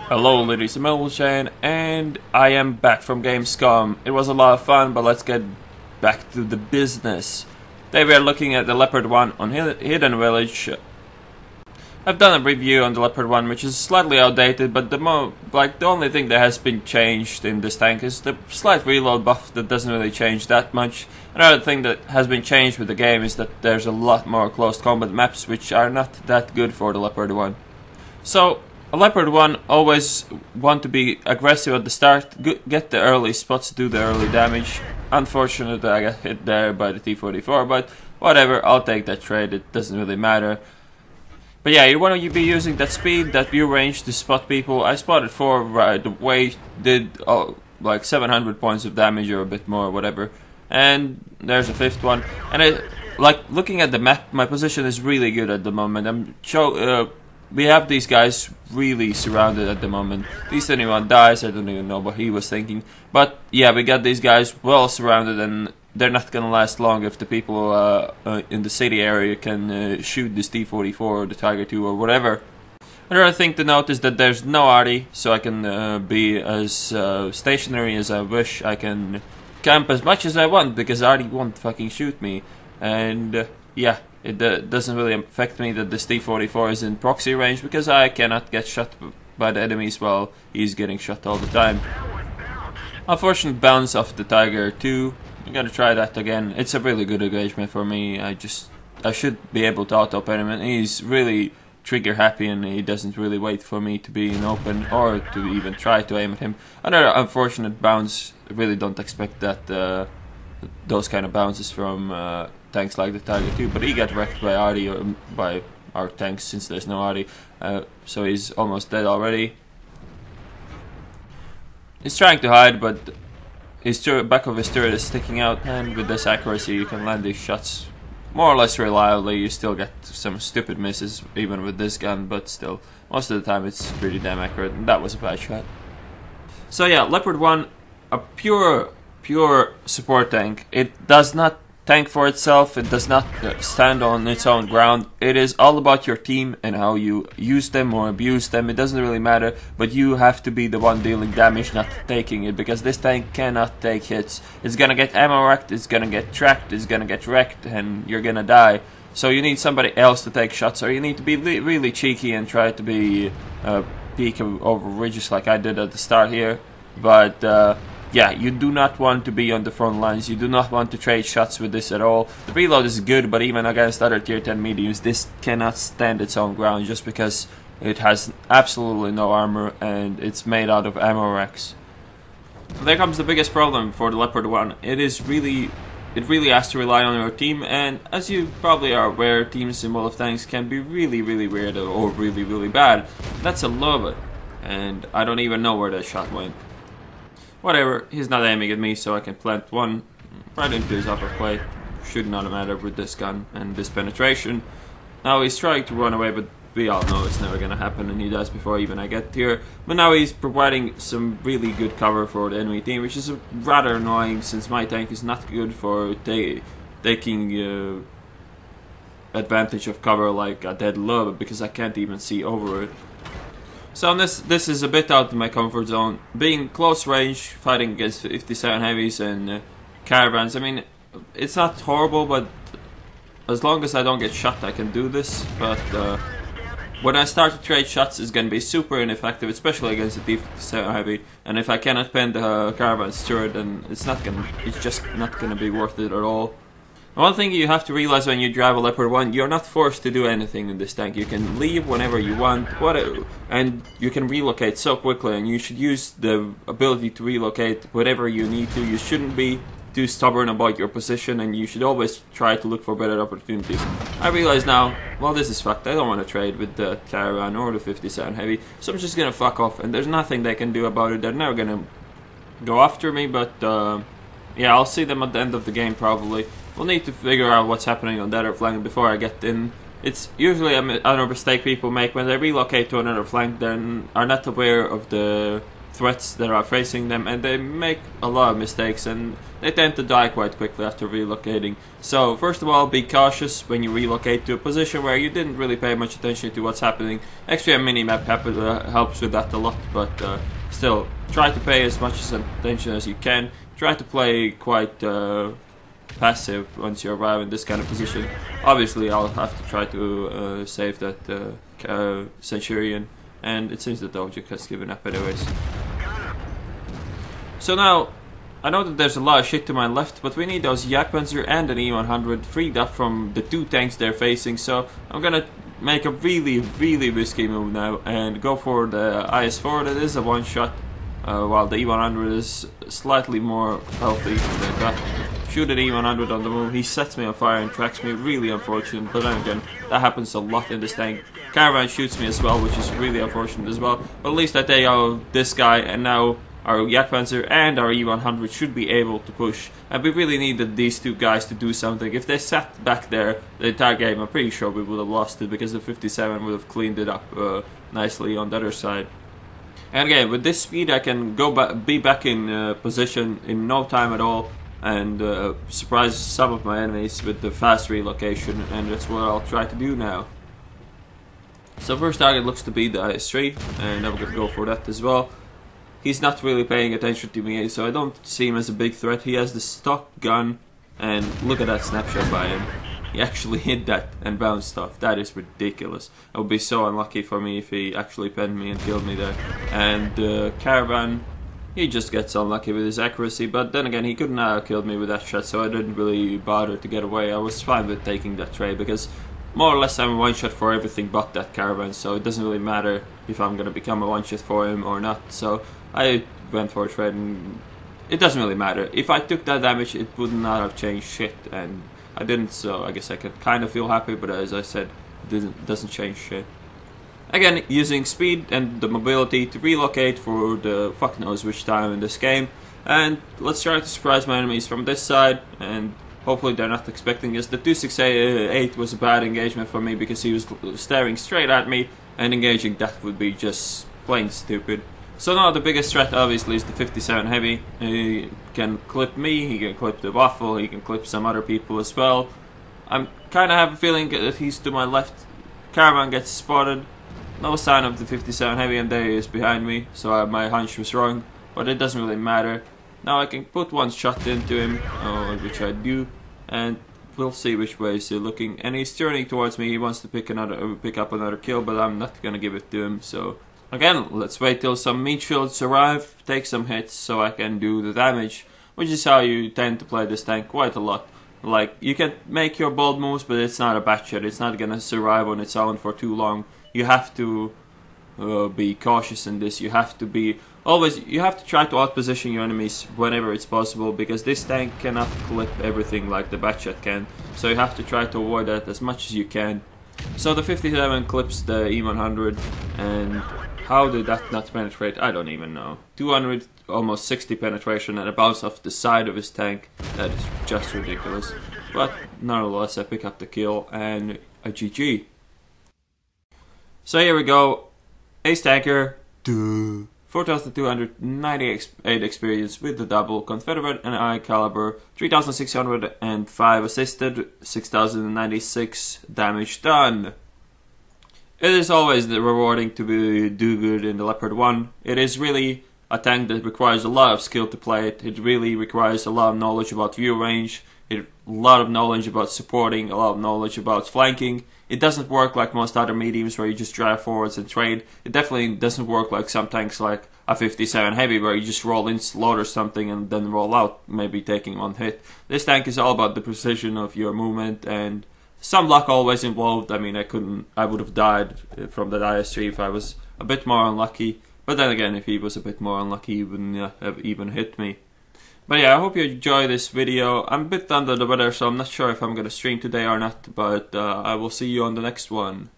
Hello ladies and gentlemen, and I am back from Gamescom. It was a lot of fun, but let's get back to the business. Today we are looking at the Leopard 1 on Hidden Village. I've done a review on the Leopard 1 which is slightly outdated, but the only thing that has been changed in this tank is the slight reload buff that doesn't really change that much. Another thing that has been changed with the game is that there's a lot more close combat maps which are not that good for the Leopard 1. So a Leopard 1 always want to be aggressive at the start, get the early spots, do the early damage. Unfortunately I got hit there by the T-44, but whatever, I'll take that trade, it doesn't really matter. But yeah, you want to be using that speed, that view range to spot people. I spotted 4 right away, did like 700 points of damage or a bit more, whatever. And there's a 5th one. And looking at the map, my position is really good at the moment. We have these guys really surrounded at the moment. At least anyone dies, I don't even know what he was thinking. But yeah, we got these guys well surrounded, and they're not gonna last long if the people in the city area can shoot this T-44 or the Tiger II or whatever. Another thing to note is that there's no arty, so I can be as stationary as I wish. I can camp as much as I want because arty won't fucking shoot me. And yeah, it doesn't really affect me that this T-44 is in proxy range because I cannot get shot by the enemies while he's getting shot all the time. Unfortunate bounce off the Tiger II. I'm gonna try that again. It's a really good engagement for me. I should be able to auto-pen him, and he's really trigger happy and he doesn't really wait for me to be in open or to even try to aim at him. Another unfortunate bounce. I really don't expect that those kind of bounces from tanks like the Tiger II, but he got wrecked by arty, or by our tanks, since there's no arty, so he's almost dead already. He's trying to hide, but his back of his turret is sticking out, and with this accuracy you can land these shots more or less reliably. You still get some stupid misses even with this gun, but still, most of the time it's pretty damn accurate, and that was a bad shot. So yeah, Leopard 1, a pure support tank. It does not tank for itself, it does not stand on its own ground. It is all about your team and how you use them or abuse them. It doesn't really matter, but you have to be the one dealing damage, not taking it, because this tank cannot take hits. It's gonna get ammo wrecked, it's gonna get tracked, it's gonna get wrecked, and you're gonna die. So you need somebody else to take shots, or you need to be really cheeky and try to be peek over ridges like I did at the start here. But yeah, you do not want to be on the front lines, you do not want to trade shots with this at all. The reload is good, but even against other tier 10 mediums, this cannot stand its own ground just because it has absolutely no armor and it's made out of ammo racks. There comes the biggest problem for the Leopard 1. It really has to rely on your team, and as you probably are aware, teams in World of Tanks can be really weird or really bad. That's a lot of it, and I don't even know where that shot went. Whatever, he's not aiming at me, so I can plant one right into his upper plate. Should not matter with this gun and this penetration. Now he's trying to run away, but we all know it's never gonna happen, and he dies before even I get here. But now he's providing some really good cover for the enemy team, which is rather annoying since my tank is not good for taking advantage of cover like a dead lob, because I can't even see over it. So this is a bit out of my comfort zone. Being close range, fighting against 57 heavies and caravans, I mean, it's not horrible, but as long as I don't get shot I can do this. But when I start to trade shots, it's gonna be super ineffective, especially against the T-57 heavy. And if I cannot pen the caravan's turret, then it's just not gonna be worth it at all. One thing you have to realize when you drive a Leopard 1, you're not forced to do anything in this tank. You can leave whenever you want, and you can relocate so quickly, and you should use the ability to relocate whatever you need to. You shouldn't be too stubborn about your position, and you should always try to look for better opportunities. I realize now, well, this is fucked. I don't want to trade with the Caravan or the 57 Heavy, so I'm just gonna fuck off, and there's nothing they can do about it. They're never gonna go after me, but yeah, I'll see them at the end of the game probably. We'll need to figure out what's happening on the other flank before I get in. It's usually another mistake people make when they relocate to another flank, then are not aware of the threats that are facing them, and they make a lot of mistakes, and they tend to die quite quickly after relocating. So first of all, be cautious when you relocate to a position where you didn't really pay much attention to what's happening. Actually, a mini-map helps with that a lot, but still, try to pay as much attention as you can. Try to play quite passive once you arrive in this kind of position. Obviously, I'll have to try to save that Centurion, and it seems that the object has given up anyways. So now, I know that there's a lot of shit to my left, but we need those Jagdpanzer and an E-100 freed up from the two tanks they're facing, so I'm gonna make a really risky move now and go for the IS-4 that is a one-shot, while the E-100 is slightly more healthy than that. Shoot an E-100 on the move, he sets me on fire and tracks me, really unfortunate, but then again, that happens a lot in this tank. Caravan shoots me as well, which is really unfortunate as well, but at least I take out this guy, and now our Jagdpanzer and our E-100 should be able to push, and we really needed these two guys to do something. If they sat back there the entire game, I'm pretty sure we would have lost it, because the 57 would have cleaned it up nicely on the other side. And again, with this speed I can be back in position in no time at all, and surprise some of my enemies with the fast relocation, and that's what I'll try to do now. So first target looks to be the IS-3, and I'm gonna go for that as well. He's not really paying attention to me, so I don't see him as a big threat. He has the stock gun, and look at that snapshot by him. He actually hit that and bounced off. That is ridiculous. It would be so unlucky for me if he actually penned me and killed me there. And Caravan, he just gets unlucky with his accuracy, but then again, he couldn't have killed me with that shot, so I didn't really bother to get away. I was fine with taking that trade, because more or less I'm a one-shot for everything but that Caravan, so it doesn't really matter if I'm gonna become a one-shot for him or not. So I went for a trade, and it doesn't really matter. If I took that damage, it would not have changed shit, and I didn't, so I guess I could kind of feel happy, but as I said, it doesn't change shit. Again, using speed and the mobility to relocate for the fuck knows which time in this game, and let's try to surprise my enemies from this side, and hopefully they're not expecting this. The 268 was a bad engagement for me, because he was staring straight at me, and engaging that would be just plain stupid. So now the biggest threat obviously is the 57 Heavy. He can clip me, he can clip the Waffle, he can clip some other people as well. I'm kind of have a feeling that he's to my left. Caravan gets spotted. No sign of the 57 Heavy, and there he is behind me, so my hunch was wrong, but it doesn't really matter. Now I can put one shot into him, which I do, and we'll see which way he's looking. And he's turning towards me, he wants to pick up another kill, but I'm not gonna give it to him, so again, let's wait till some meat shields arrive, take some hits so I can do the damage, which is how you tend to play this tank quite a lot. Like, you can make your bold moves, but it's not a batshot, it's not gonna survive on its own for too long. You have to be cautious in this, you have to try to outposition your enemies whenever it's possible, because this tank cannot clip everything like the batshot can, so you have to try to avoid that as much as you can. So the 57 clips the E100, and how did that not penetrate? I don't even know. 200, almost 60 penetration, and a bounce off the side of his tank. That is just ridiculous. But nonetheless, I pick up the kill and a GG. So here we go. Ace tanker, 4,298 experience with the double Confederate and high caliber, 3,605 assisted, 6,096 damage done. It is always rewarding to do good in the Leopard 1. It is really a tank that requires a lot of skill to play it. It really requires a lot of knowledge about view range, a lot of knowledge about supporting, a lot of knowledge about flanking. It doesn't work like most other mediums where you just drive forwards and trade. It definitely doesn't work like some tanks like a 57 Heavy where you just roll in, slaughter something and then roll out, maybe taking one hit. This tank is all about the precision of your movement and some luck always involved. I mean, I would have died from that IS-3 if I was a bit more unlucky. But then again, if he was a bit more unlucky, he wouldn't have even hit me. But yeah, I hope you enjoy this video. I'm a bit under the weather, so I'm not sure if I'm gonna stream today or not, but I will see you on the next one.